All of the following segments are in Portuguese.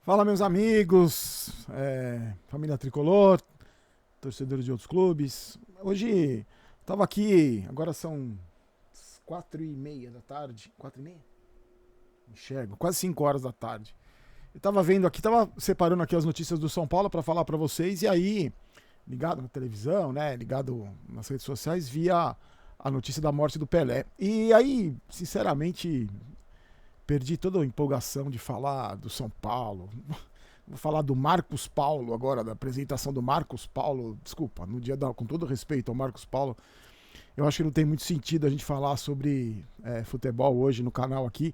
Fala, meus amigos, família tricolor, torcedores de outros clubes. Hoje tava aqui, agora são 4h30 da tarde. 4h30? Enxergo, quase 5 horas da tarde. Eu tava vendo aqui, tava separando aqui as notícias do São Paulo pra falar pra vocês, e aí, ligado na televisão, né, ligado nas redes sociais, via a notícia da morte do Pelé. E aí, sinceramente, perdi toda a empolgação de falar do São Paulo. Vou falar do Marcos Paulo agora, da apresentação do Marcos Paulo. Desculpa, no dia com todo respeito ao Marcos Paulo, eu acho que não tem muito sentido a gente falar sobre futebol hoje no canal aqui,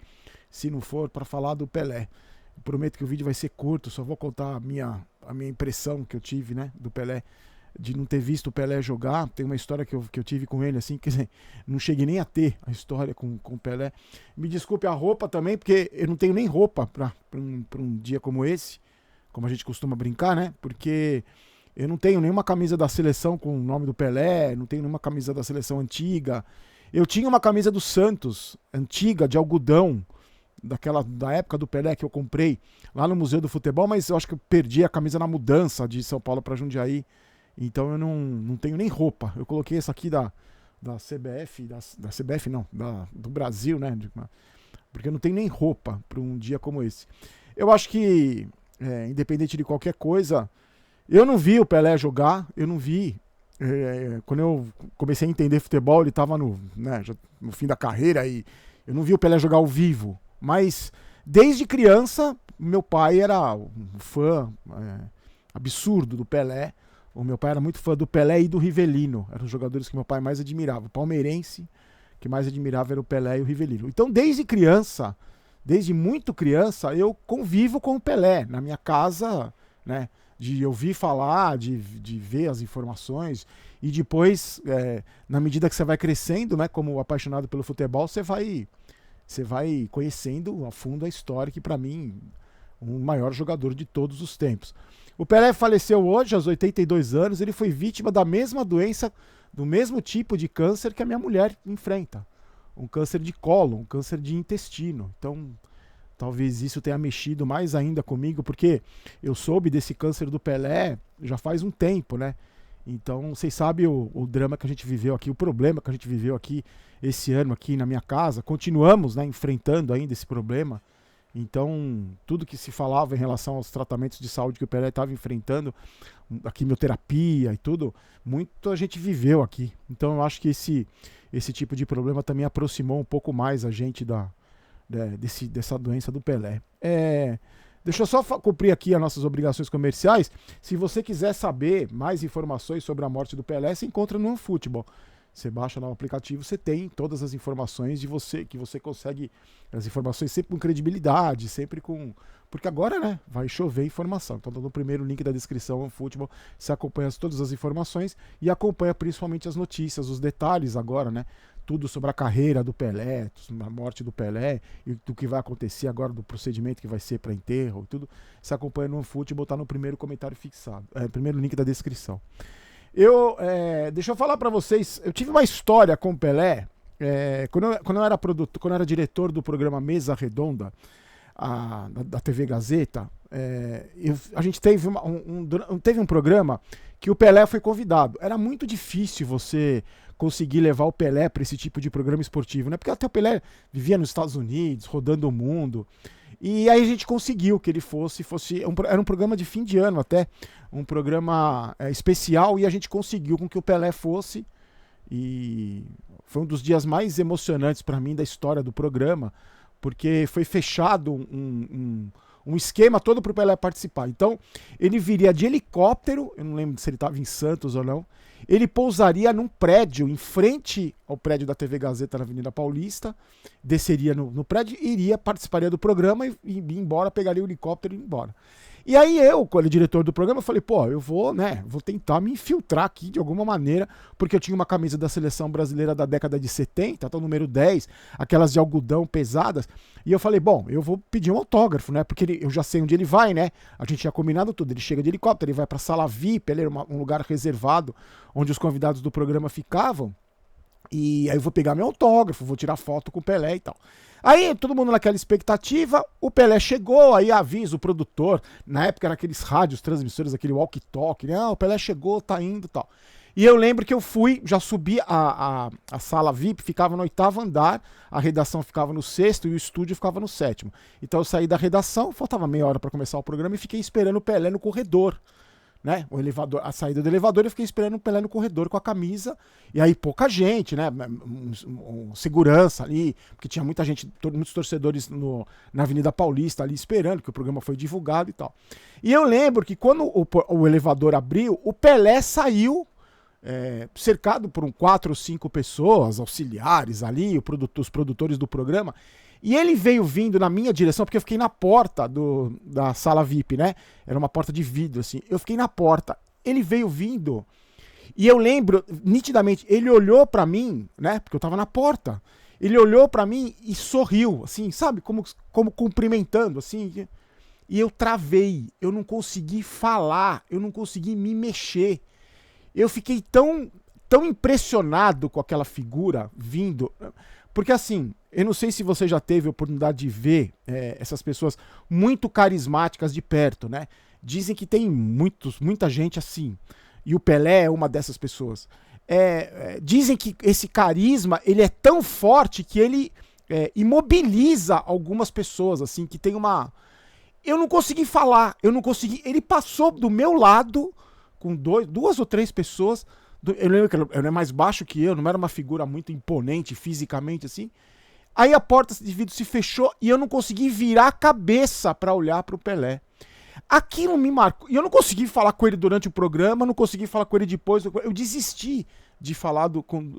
se não for para falar do Pelé. Eu prometo que o vídeo vai ser curto, só vou contar a minha impressão que eu tive, né, do Pelé, de não ter visto o Pelé jogar. Tem uma história que eu tive com ele, assim, quer dizer, não cheguei nem a ter a história com o Pelé. Me desculpe a roupa também, porque eu não tenho nem roupa para um dia como esse, como a gente costuma brincar, né? Porque eu não tenho nenhuma camisa da seleção com o nome do Pelé, não tenho nenhuma camisa da seleção antiga. Eu tinha uma camisa do Santos, antiga, de algodão, da época do Pelé, que eu comprei lá no Museu do Futebol, mas eu acho que eu perdi a camisa na mudança de São Paulo para Jundiaí. Então eu não tenho nem roupa. Eu coloquei essa aqui da CBF, da CBF não, do Brasil, né? Porque eu não tenho nem roupa para um dia como esse. Eu acho que, independente de qualquer coisa, eu não vi o Pelé jogar, eu não vi. Quando eu comecei a entender futebol, ele estava no fim da carreira e eu não vi o Pelé jogar ao vivo. Mas desde criança, meu pai era um fã absurdo do Pelé. O meu pai era muito fã do Pelé e do Rivelino. Eram os jogadores que meu pai mais admirava. O palmeirense que mais admirava era o Pelé e o Rivelino. Então, desde criança, desde muito criança, eu convivo com o Pelé. Na minha casa, né, de ouvir falar, de ver as informações. E depois, na medida que você vai crescendo, né, como apaixonado pelo futebol, você vai conhecendo a fundo a história, que para mim, o maior jogador de todos os tempos. O Pelé faleceu hoje, aos 82 anos. Ele foi vítima da mesma doença, do mesmo tipo de câncer que a minha mulher enfrenta. Um câncer de cólon, um câncer de intestino. Então, talvez isso tenha mexido mais ainda comigo, porque eu soube desse câncer do Pelé já faz um tempo, né? Então, vocês sabem o drama que a gente viveu aqui, o problema que a gente viveu aqui esse ano aqui na minha casa. Continuamos, né, enfrentando ainda esse problema. Então, tudo que se falava em relação aos tratamentos de saúde que o Pelé estava enfrentando, a quimioterapia e tudo, muito a gente viveu aqui. Então, eu acho que esse tipo de problema também aproximou um pouco mais a gente dessa doença do Pelé. Deixa eu só cumprir aqui as nossas obrigações comerciais. Se você quiser saber mais informações sobre a morte do Pelé, se encontra no OneFootball. Você baixa lá o aplicativo, você tem todas as informações que você consegue, as informações sempre com credibilidade, sempre com... Porque agora, né, vai chover informação. Então, no primeiro link da descrição, o futebol, você acompanha todas as informações e acompanha principalmente as notícias, os detalhes agora, né? Tudo sobre a carreira do Pelé, a morte do Pelé e do que vai acontecer agora, do procedimento que vai ser para enterro, tudo. Você acompanha no futebol, tá no primeiro comentário fixado, primeiro link da descrição. Deixa eu falar pra vocês, eu tive uma história com o Pelé, quando eu era diretor do programa Mesa Redonda, da TV Gazeta. A gente teve um programa que o Pelé foi convidado. Era muito difícil você conseguir levar o Pelé para esse tipo de programa esportivo, né? Porque até o Pelé vivia nos Estados Unidos, rodando o mundo. E aí a gente conseguiu que ele era um programa de fim de ano até, um programa especial, e a gente conseguiu com que o Pelé fosse, e foi um dos dias mais emocionantes para mim da história do programa, porque foi fechado um esquema todo para o Pelé participar. Então, ele viria de helicóptero, eu não lembro se ele estava em Santos ou não, ele pousaria num prédio, em frente ao prédio da TV Gazeta na Avenida Paulista, desceria no prédio, participaria do programa e ia embora, pegaria o helicóptero e ia embora. E aí eu, quando diretor do programa, falei, eu vou tentar me infiltrar aqui de alguma maneira, porque eu tinha uma camisa da seleção brasileira da década de 70, então número 10, aquelas de algodão pesadas, e eu falei, eu vou pedir um autógrafo, né, porque eu já sei onde ele vai, né, a gente tinha combinado tudo, ele chega de helicóptero, ele vai pra sala VIP, ele era um lugar reservado, onde os convidados do programa ficavam, E aí eu vou pegar meu autógrafo, vou tirar foto com o Pelé e tal. Aí todo mundo naquela expectativa, o Pelé chegou, aí avisa o produtor, na época era aqueles rádios, transmissores, aquele walkie-talkie, né? Ah, o Pelé chegou, tá indo e tal. E eu lembro que eu fui, já subi a sala VIP, ficava no 8º andar, a redação ficava no 6º e o estúdio ficava no 7º. Então eu saí da redação, faltava meia hora para começar o programa e fiquei esperando o Pelé no corredor. Né? O elevador, a saída do elevador, eu fiquei esperando o Pelé no corredor com a camisa, e aí pouca gente, né? Segurança ali, porque tinha muita gente, muitos torcedores na Avenida Paulista ali esperando, que o programa foi divulgado e tal. E eu lembro que quando o elevador abriu, o Pelé saiu, cercado por 4 ou 5 pessoas, auxiliares ali, os produtores do programa, e ele veio vindo na minha direção, porque eu fiquei na porta da sala VIP, né? Era uma porta de vidro, assim. Eu fiquei na porta. Ele veio vindo. E eu lembro, nitidamente, ele olhou pra mim, né? Porque eu tava na porta. Ele olhou pra mim e sorriu, assim, sabe? Como cumprimentando, assim. E eu travei. Eu não consegui falar. Eu não consegui me mexer. Eu fiquei tão impressionado com aquela figura vindo. Porque assim, eu não sei se você já teve a oportunidade de ver essas pessoas muito carismáticas de perto, né? Dizem que tem muita gente assim. E o Pelé é uma dessas pessoas. Dizem que esse carisma, ele é tão forte que ele imobiliza algumas pessoas, assim, que tem uma... Eu não consegui falar, eu não consegui... Ele passou do meu lado com 2 ou 3 pessoas. Eu lembro que ele era mais baixo que eu, não era uma figura muito imponente fisicamente assim. Aí a porta de vidro se fechou e eu não consegui virar a cabeça para olhar para o Pelé. Aquilo me marcou. E eu não consegui falar com ele durante o programa, não consegui falar com ele depois. Eu desisti de falar com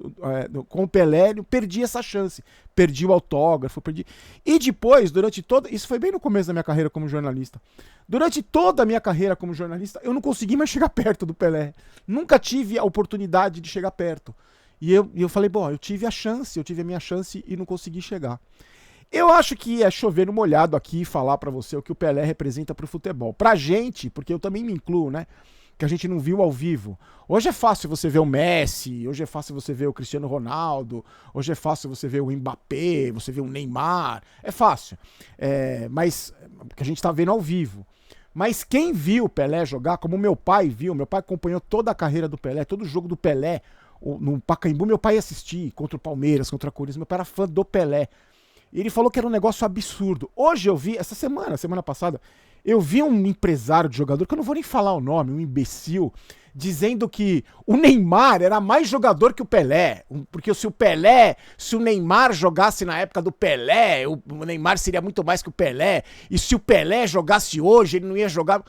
o Pelé, eu perdi essa chance. Perdi o autógrafo, perdi. E depois, durante toda... Isso foi bem no começo da minha carreira como jornalista. Durante toda a minha carreira como jornalista, eu não consegui mais chegar perto do Pelé. Nunca tive a oportunidade de chegar perto. E eu falei, bom, eu tive a minha chance e não consegui chegar. Eu acho que é chover no molhado aqui e falar pra você o que o Pelé representa pro futebol. Pra gente, porque eu também me incluo, né? Que a gente não viu ao vivo. Hoje é fácil você ver o Messi, hoje é fácil você ver o Cristiano Ronaldo, hoje é fácil você ver o Mbappé, você ver o Neymar, é fácil. Mas, porque a gente tá vendo ao vivo. Mas quem viu o Pelé jogar, como meu pai viu, meu pai acompanhou toda a carreira do Pelé, todo o jogo do Pelé, no Pacaembu meu pai ia assistir, contra o Palmeiras, contra a Corinthians, meu pai era fã do Pelé. E ele falou que era um negócio absurdo. Hoje eu vi, semana passada, eu vi um empresário de jogador, que eu não vou nem falar o nome, um imbecil, dizendo que o Neymar era mais jogador que o Pelé. Porque se o Neymar jogasse na época do Pelé, o Neymar seria muito mais que o Pelé. E se o Pelé jogasse hoje, ele não ia jogar.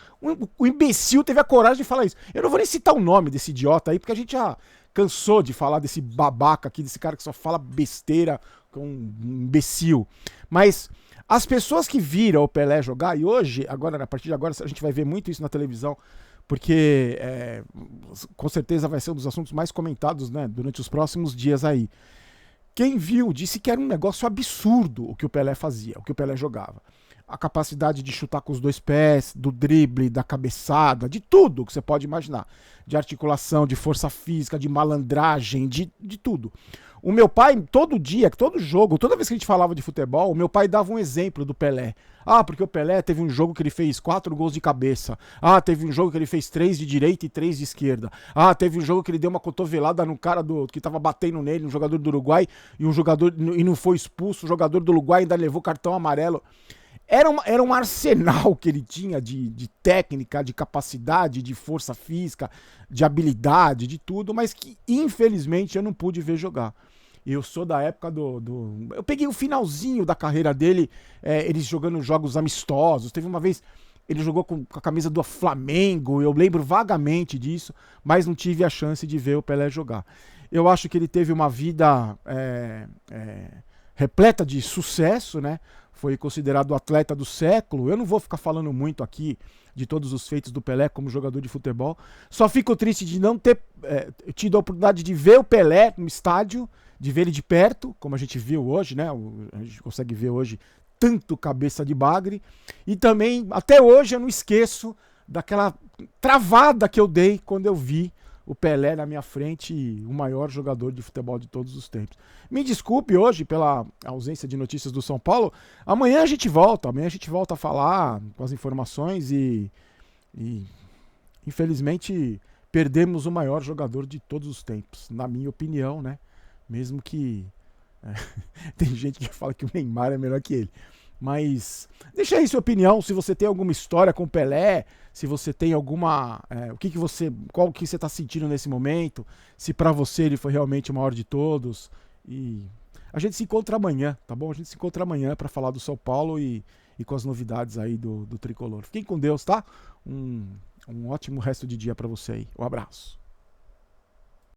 O imbecil teve a coragem de falar isso. Eu não vou nem citar o nome desse idiota aí, porque a gente já cansou de falar desse babaca aqui, desse cara que só fala besteira, com um imbecil. Mas as pessoas que viram o Pelé jogar, e hoje, agora, a partir de agora, a gente vai ver muito isso na televisão, porque com certeza vai ser um dos assuntos mais comentados, né, durante os próximos dias aí. Quem viu disse que era um negócio absurdo o que o Pelé fazia, o que o Pelé jogava. A capacidade de chutar com os 2 pés, do drible, da cabeçada, de tudo que você pode imaginar. De articulação, de força física, de malandragem, de tudo. O meu pai, todo dia, todo jogo, toda vez que a gente falava de futebol, o meu pai dava um exemplo do Pelé. Ah, porque o Pelé teve um jogo que ele fez 4 gols de cabeça. Ah, teve um jogo que ele fez 3 de direita e 3 de esquerda. Ah, teve um jogo que ele deu uma cotovelada no cara que tava batendo nele, um jogador do Uruguai, e não foi expulso. O jogador do Uruguai ainda levou cartão amarelo. Era um arsenal que ele tinha de técnica, de capacidade, de força física, de habilidade, de tudo, mas que infelizmente eu não pude ver jogar. Eu sou da época eu peguei o finalzinho da carreira dele, eles jogando jogos amistosos. Teve uma vez, ele jogou com a camisa do Flamengo, eu lembro vagamente disso, mas não tive a chance de ver o Pelé jogar. Eu acho que ele teve uma vida repleta de sucesso, né? Foi considerado o atleta do século. Eu não vou ficar falando muito aqui de todos os feitos do Pelé como jogador de futebol. Só fico triste de não ter tido a oportunidade de ver o Pelé no estádio, de ver ele de perto, como a gente viu hoje, né? A gente consegue ver hoje tanto cabeça de bagre. E também, até hoje, eu não esqueço daquela travada que eu dei quando eu vi o Pelé na minha frente, o maior jogador de futebol de todos os tempos. Me desculpe hoje pela ausência de notícias do São Paulo. Amanhã a gente volta a falar com as informações e infelizmente perdemos o maior jogador de todos os tempos, na minha opinião, né? Mesmo que tem gente que fala que o Neymar é melhor que ele. Mas deixa aí sua opinião, se você tem alguma história com o Pelé, se você tem alguma, qual que você está sentindo nesse momento, se para você ele foi realmente o maior de todos. E a gente se encontra amanhã, tá bom? A gente se encontra amanhã para falar do São Paulo e com as novidades aí do Tricolor. Fiquem com Deus, tá? Um ótimo resto de dia para você aí. Um abraço.